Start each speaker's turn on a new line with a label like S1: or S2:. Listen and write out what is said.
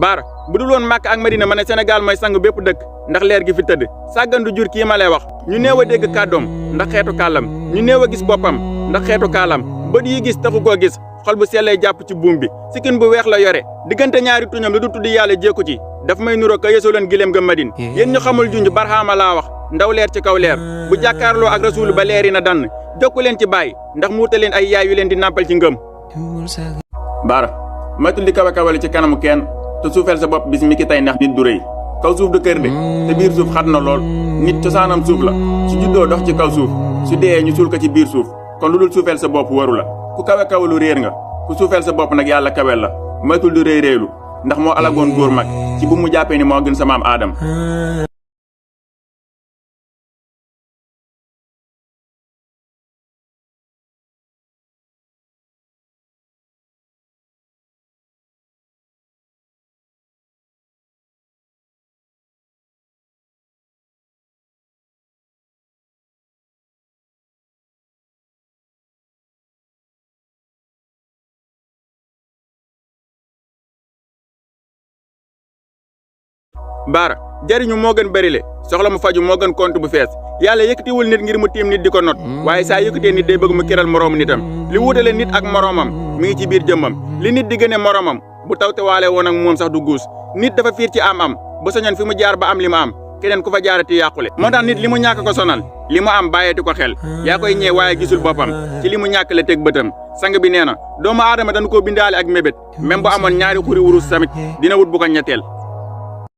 S1: baara bu dul woon Màkka ak Madina ma ne Sénégal mooy sang bépp dëkk ndax leer gi fi tëdd sàggan du jur kii ma lay wax ñu néew a dégg kàddoom ndax xeetu kàllam ñu néew a gis boppam ndax xeetu kaalam bët yi gis taxu koo gis xol bu sellee jàpp ci buum bi sikkin bu weex la yore diggante ñaari tuñam lu du tudd yàlla jékku ci daf may nuro ka yeesoo leen gileem ga Madine yéen ñu xamul junj barxaama laa wax ndaw leer ci kaw leer bu jàkkaarloo ak rasuulu ba leeri na dann jokku leen ci bàyyi ndax mu wutal leen ay yaay yu leen di nàmpal ci ngëm baara moytul di kawe-kawale ci kanamu kenn te suufeel sa bopp bis mi ki tey ndax nit du rëy kaw suuf du kër de te biir suuf xat na lool nit cosaanam suuf la su juddoo dox ci kaw suuf su dee ñu suul ko ci biir suuf kon lu dul suufeel sa bopp waru la ku kawe-kawalu réer nga ku suufeel sa bopp nag yàlla kawel la moytul du rëy réylu ndax moo alagoon góor mag ci bu mu jàppee ni moo gën sa maam aadam baara jariñu moo gën bërile soxla mu faju moo gën compte bu fees yàlla yëkkatiwul nit ngir mu tiim nit di ko not waaye saa yëkkatee nit day bëgg mu kiral moroomu nitam li wuutale nit ak moroomam mi ngi ci biir jëmmam li nit di gëne moroomam bu tawte waale woon ak moom sax du guus nit dafa fiir ci am ba soñoon fi mu jaar ba am li mu am keneen ku fa jaarati yàqule moo tax nit li mu ñàkk ko sonal li mu am bàyyeeti ko xel yaa koy ñee waaye gisul boppam ci li mu ñàkk la teg bëtam sang bi nee na doomu aadama dañu koo bindaale ak mébét même bu amoon ñaari xuri wurus tamit dina wut bu ko ñetteel